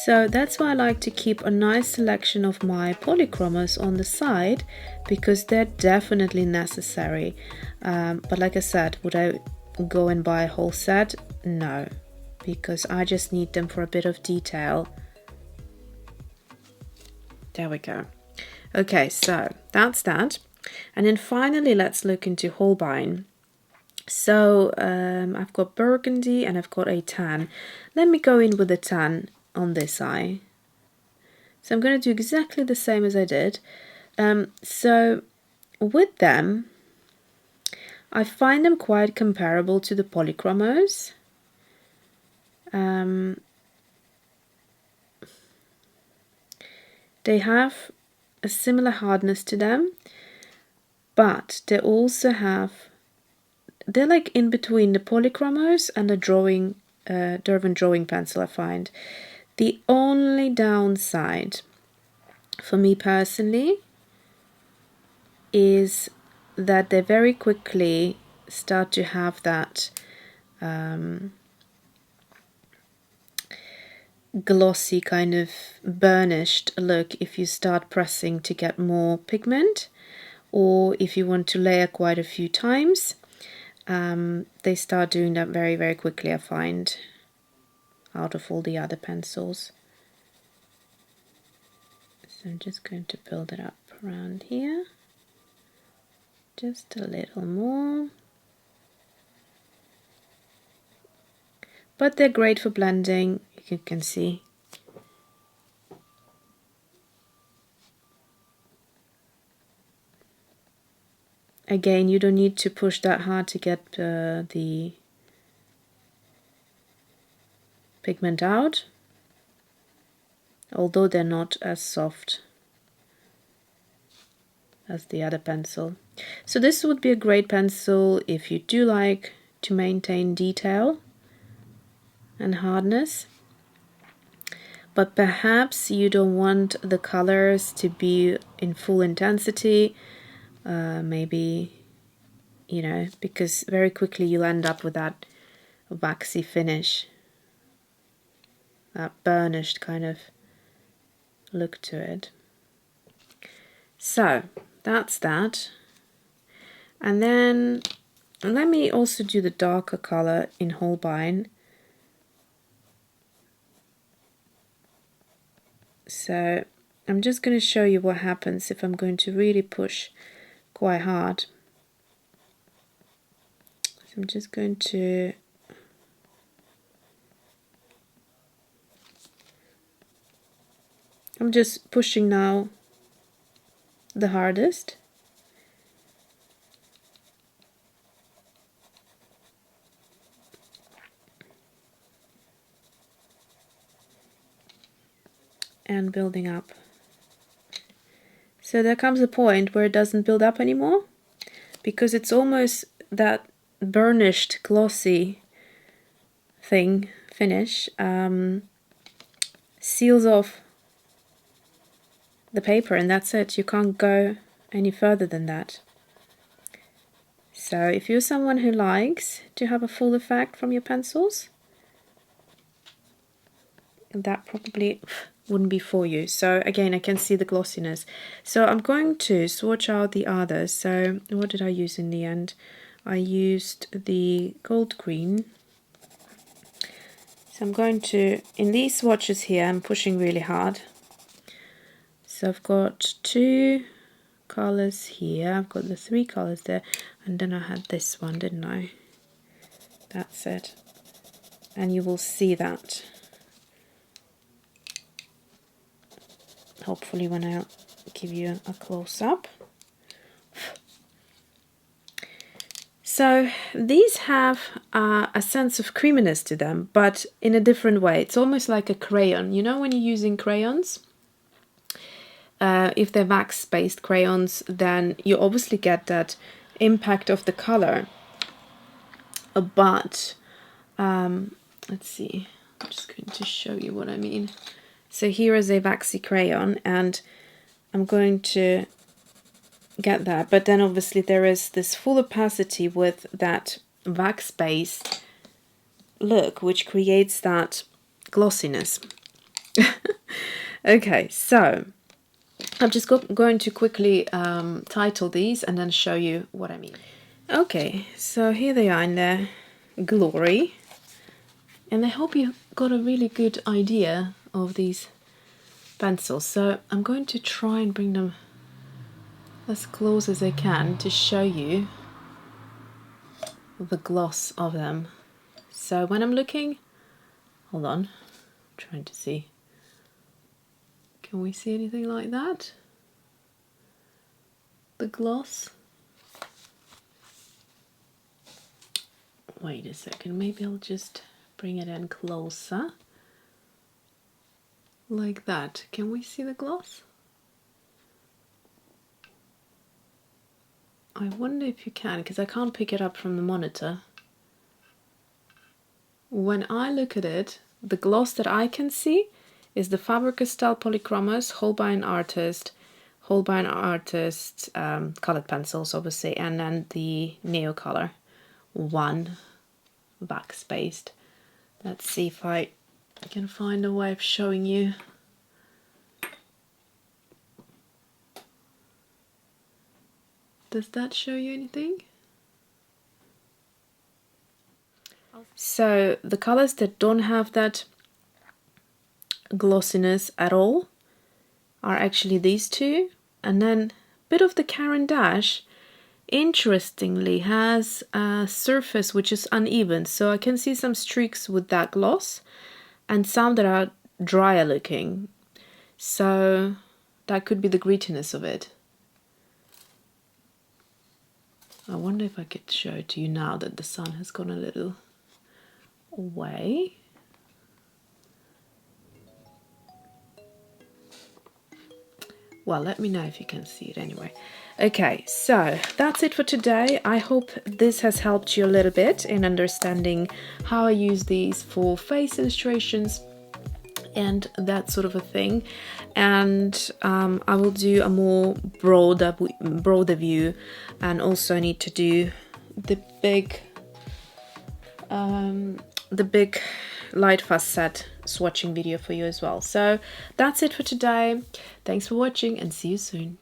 So that's why I like to keep a nice selection of my Polychromos on the side, because they're definitely necessary. But like I said, would I go and buy a whole set? No, because I just need them for a bit of detail. There we go. Okay, so that's that. And then finally, let's look into Holbein. So I've got burgundy and I've got a tan. Let me go in with the tan on this eye. So I'm going to do exactly the same as I did. So with them, I find them quite comparable to the Polychromos. They have a similar hardness to them, but they also have, they're like in between the Polychromos and the Derwent Drawing Pencil, I find. The only downside for me personally is that they very quickly start to have that glossy kind of burnished look if you start pressing to get more pigment, or if you want to layer quite a few times. They start doing that very, very quickly, I find, out of all the other pencils. So I'm just going to build it up around here. Just a little more. But they're great for blending, you can see. Again, you don't need to push that hard to get the pigment out, although they're not as soft as the other pencil. So this would be a great pencil if you do like to maintain detail and hardness, but perhaps you don't want the colors to be in full intensity. Maybe, you know, because very quickly you'll end up with that waxy finish, that burnished kind of look to it. So that's that. And then let me also do the darker color in Holbein. So I'm just going to show you what happens if I'm going to really push quite hard. So I'm just going to pushing now the hardest. And building up. So there comes a point where it doesn't build up anymore, because it's almost that burnished, glossy finish seals off the paper, and that's it. You can't go any further than that. So if you're someone who likes to have a full effect from your pencils, that probably wouldn't be for you. So again, I can see the glossiness. So I'm going to swatch out the others. So what did I use in the end? I used the gold green. So I'm going to, in these swatches here, I'm pushing really hard. So I've got 2 colors here. I've got the 3 colors there, and then I had this one, didn't I? That's it. And you will see that hopefully when I'll give you a close-up. So these have a sense of creaminess to them, but in a different way. It's almost like a crayon. You know when you're using crayons? If they're wax-based crayons, then you obviously get that impact of the color. But let's see, I'm just going to show you what I mean. So here is a waxy crayon, and I'm going to get that, but then obviously there is this full opacity with that wax-based look, which creates that glossiness. Okay, so I'm just going to quickly title these and then show you what I mean. Okay, so here they are in their glory, and I hope you got a really good idea of these pencils. So I'm going to try and bring them as close as I can to show you the gloss of them. So when I'm looking, hold on, I'm trying to see. Can we see anything like that? The gloss. Wait a second, maybe I'll just bring it in closer. Like that. Can we see the gloss? I wonder if you can, because I can't pick it up from the monitor. When I look at it, the gloss that I can see is the Faber Castell Polychromos Holbein Artists Coloured Pencils, obviously, and then the Neo Color 1 backspaced. Let's see if I can find a way of showing you. Does that show you anything? So the colors that don't have that glossiness at all are actually these two, and then a bit of the Caran dash interestingly has a surface which is uneven, so I can see some streaks with that gloss and some that are drier looking, so that could be the grittiness of it. I wonder if I could show it to you now that the sun has gone a little away. Well, let me know if you can see it anyway. Okay, so that's it for today. I hope this has helped you a little bit in understanding how I use these for face illustrations and that sort of a thing. And I will do a more broader view, and also I need to do the big Lightfast set swatching video for you as well. So that's it for today. Thanks for watching and see you soon.